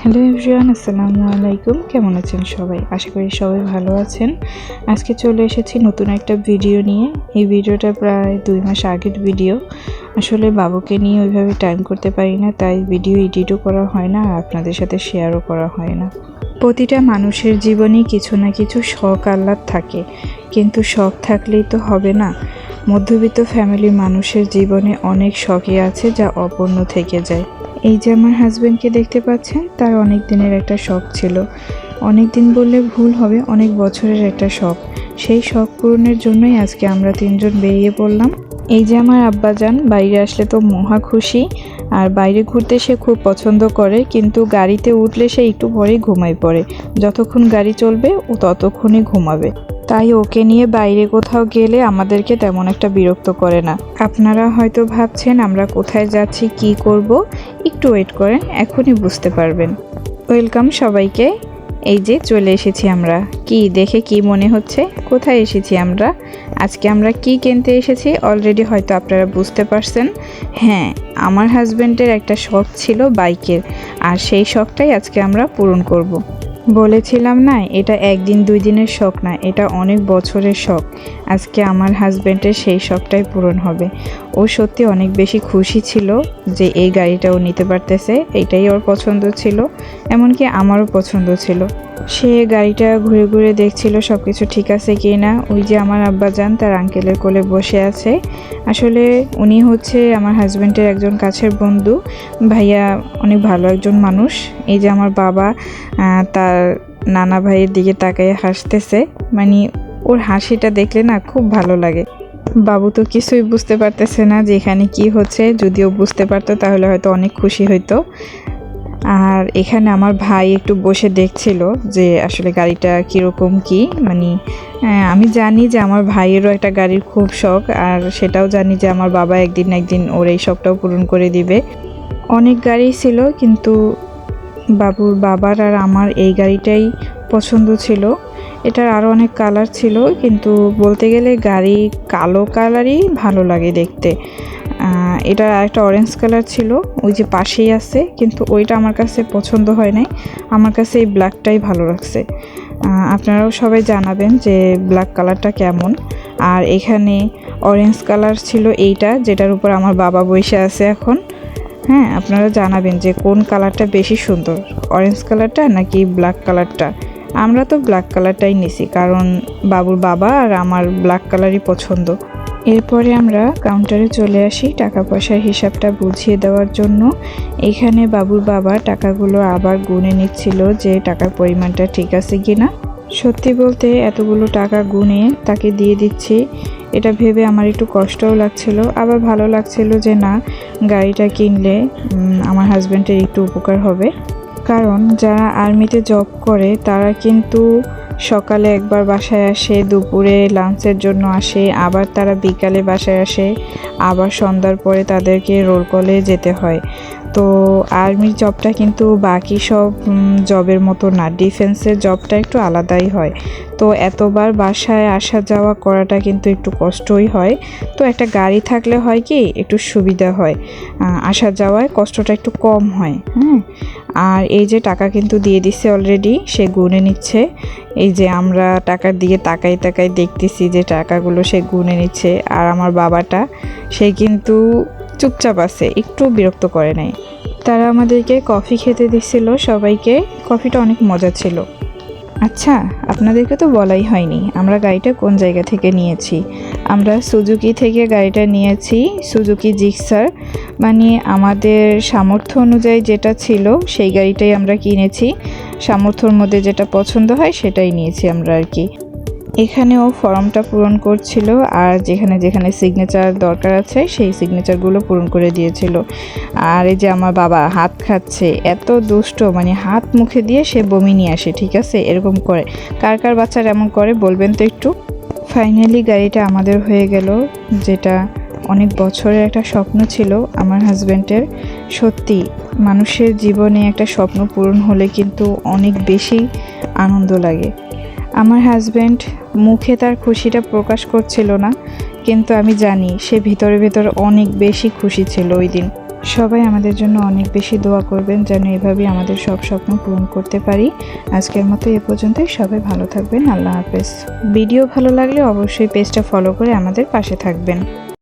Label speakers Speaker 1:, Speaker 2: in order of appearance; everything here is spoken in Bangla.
Speaker 1: হ্যালো এভরিওয়ান, আসসালামু আলাইকুম। কেমন আছেন সবাই? আশা করি সবাই ভালো আছেন। আজকে চলে এসেছি নতুন একটা ভিডিও নিয়ে। এই ভিডিওটা প্রায় 2 মাস আগের ভিডিও। আসলে বাবুকে নিয়ে ওইভাবে টাইম করতে পারি না, তাই ভিডিও এডিটও করা হয় না আর আপনাদের সাথে শেয়ারও করা হয় না। প্রতিটা মানুষের জীবনেই কিছু না কিছু শখ আহ্লাদ থাকে, কিন্তু শখ থাকলেই তো হবে না। মধ্যবিত্ত ফ্যামিলির মানুষের জীবনে অনেক শখই আছে যা অপূর্ণ থেকে যায়। এই যে আমার হাজব্যান্ডকে দেখতে পাচ্ছেন, তার অনেক দিনের একটা শখ ছিল। অনেক দিন বললে ভুল হবে, অনেক বছরের একটা শখ। সেই শখ পূরণের জন্যই আজকে আমরা 3 জন বেরিয়ে পড়লাম। এই যে আমার আব্বাজান বাইরে আসলে তো মহা খুশি, আর বাইরে ঘুরতে সে খুব পছন্দ করে, কিন্তু গাড়িতে উঠলে সে একটু পরেই ঘুমায় পড়ে। যতক্ষণ গাড়ি চলবে ও ততক্ষণই ঘুমাবে। তাই ওকে নিয়ে বাইরে কোথাও গেলে আমাদেরকে তেমন একটা বিরক্ত করে না। আপনারা হয়তো ভাবছেন আমরা কোথায় যাচ্ছি, কি করব, একটু ওয়েট করেন, এখনই বুঝতে পারবেন। ওয়েলকাম সবাইকে। এই যে চলে এসেছি আমরা। কি দেখে কি মনে হচ্ছে কোথায় এসেছি আমরা? আজকে আমরা কি কিনতে এসেছি অলরেডি হয়তো আপনারা বুঝতে পারছেন। হ্যাঁ, আমার হাজব্যান্ডের একটা শখ ছিল বাইকের, আর সেই শখটাই আজকে আমরা পূরণ করব। বলেছিলাম না, এটা 1 দিন 2 দিনের শখ না, এটা অনেক বছরের শখ। আজকে আমার হাজব্যান্ডের সেই শখটাই পূরণ হবে। ও সত্যি অনেক বেশি খুশি ছিল যে এই গাড়িটা ও নিতে পারতেছে, এটাই ওর পছন্দ ছিল, এমনকি আমারও পছন্দ ছিল। সে গাড়িটা ঘুরে ঘুরে দেখছিল সব কিছু ঠিক আছে কি না। ওই যে আমার আব্বাজান তার আঙ্কেলের কোলে বসে আছে। আসলে উনি হচ্ছে আমার হাজব্যান্ডের একজন কাছের বন্ধু। ভাইয়া অনেক ভালো একজন মানুষ। এই যে আমার বাবা তার নানা ভাইয়ের দিকে তাকিয়ে হাসতেছে, মানে ওর হাসিটা দেখলে না খুব ভালো লাগে। বাবু তো কিছুই বুঝতে পারতেছে না যে এখানে কি হচ্ছে, যদিও বুঝতে পারতো তাহলে হয়তো অনেক খুশি হইতো। আর এখানে আমার ভাই একটু বসে দেখছিল যে আসলে গাড়িটা কীরকম কি, মানে আমি জানি যে আমার ভাইয়েরও একটা গাড়ির খুব শখ, আর সেটাও জানি যে আমার বাবা একদিন না একদিন ওর এই শখটাও পূরণ করে দিবে। অনেক গাড়ি ছিল, কিন্তু বাবুর বাবার আর আমার এই গাড়িটাই পছন্দ ছিল। এটার আরও অনেক কালার ছিল, কিন্তু বলতে গেলে গাড়ি কালো কালারই ভালো লাগে দেখতে। এটার আরেকটা অরেঞ্জ কালার ছিল, ওই যে পাশেই আছে, কিন্তু ওইটা আমার কাছে পছন্দ হয় নাই। আমার কাছে এই ব্ল্যাকটাই ভালো লাগছে। আপনারাও সবাই জানাবেন যে ব্ল্যাক কালারটা কেমন। আর এখানে অরেঞ্জ কালার ছিল এইটা, যেটার উপর আমার বাবা বসে আছে এখন। হ্যাঁ, আপনারা জানাবেন যে কোন কালারটা বেশি সুন্দর, অরেঞ্জ কালারটা নাকি ব্ল্যাক কালারটা। আমরা তো ব্ল্যাক কালারটাই নিছি, কারণ বাবুর বাবা আর আমার ব্ল্যাক কালারই পছন্দ। এরপরে আমরা কাউন্টারে চলে আসি টাকা পয়সার হিসাবটা বুঝিয়ে দেওয়ার জন্য। এখানে বাবুর বাবা টাকাগুলো আবার গুনে নিচ্ছিল যে টাকার পরিমাণটা ঠিক আছে কিনা। সত্যি বলতে এতগুলো টাকা গুনে তাকে দিয়ে দিচ্ছি, এটা ভেবে আমার একটু কষ্টও লাগছিল, আবার ভালো লাগছিল যে না, গাড়িটা কিনলে আমার হাজব্যান্ডের একটু উপকার হবে। কারণ যারা আর্মিতে জব করে তারা কিন্তু সকালে একবার বাসায় আসে, দুপুরে লাঞ্চের জন্য আসে, আবার তারা বিকালে বাসায় আসে, আবার সন্ধ্যার পরে তাদেরকে রোল কলে যেতে হয়। তো আর্মির জবটা কিন্তু বাকি সব জবের মতো না, ডিফেন্সের জবটা একটু আলাদাই হয়। তো এতবার বাসায় আসা যাওয়া করাটা কিন্তু একটু কষ্টই হয়। তো একটা গাড়ি থাকলে হয় কি একটু সুবিধা হয়, আসা যাওয়ায় কষ্টটা একটু কম হয়। আর এই যে টাকা কিন্তু দিয়ে দিচ্ছে অলরেডি, সে গুনে নিচ্ছে। এই যে আমরা টাকার দিকে তাকাই তাকাই দেখতেছি যে টাকাগুলো সে গুনে নিচ্ছে। আর আমার বাবাটা সে কিন্তু চুপচাপ আছে, একটু বিরক্ত করে নাই। তারা আমাদেরকে কফি খেতে দিচ্ছিল সবাইকে, কফিটা অনেক মজা ছিল। আচ্ছা, আপনাদেরকে তো বলাই হয়নি আমরা গাড়িটা কোন জায়গা থেকে নিয়েছি। আমরা সুজুকি থেকে গাড়িটা নিয়েছি, সুজুকি জিক্সার। মানে আমাদের সামর্থ্য অনুযায়ী যেটা ছিল সেই গাড়িটাই আমরা কিনেছি। সামর্থ্যর মধ্যে যেটা পছন্দ হয় সেটাই নিয়েছি আমরা আর কি। এখানেও ফর্মটা পূরণ করছিল, আর যেখানে যেখানে সিগনেচার দরকার আছে সেই সিগনেচারগুলো পূরণ করে দিয়েছিল। আর এই যে আমার বাবা হাত খাচ্ছে, এত দুষ্ট, মানে হাত মুখে দিয়ে সে বমি নিয়ে আসে, ঠিক আছে, এরকম করে। কার কার বাচ্চারা এমন করে বলবেন তো একটু। ফাইনালি গাড়িটা আমাদের হয়ে গেল, যেটা অনেক বছরের একটা স্বপ্ন ছিল আমার হাজব্যান্ডের। সত্যি মানুষের জীবনে একটা স্বপ্ন পূরণ হলে কিন্তু অনেক বেশি আনন্দ লাগে। আমার হাজব্যান্ড মুখে তার খুশিটা প্রকাশ করছিল না, কিন্তু আমি জানি সে ভিতরে ভিতরে অনেক বেশি খুশি ছিল ওই দিন। সবাই আমাদের জন্য অনেক বেশি দোয়া করবেন যেন এভাবেই আমাদের সব স্বপ্ন পূরণ করতে পারি। আজকের মতো এ পর্যন্তই। সবাই ভালো থাকবেন। আল্লাহ হাফেজ। ভিডিও ভালো লাগলে অবশ্যই পেজটা ফলো করে আমাদের পাশে থাকবেন।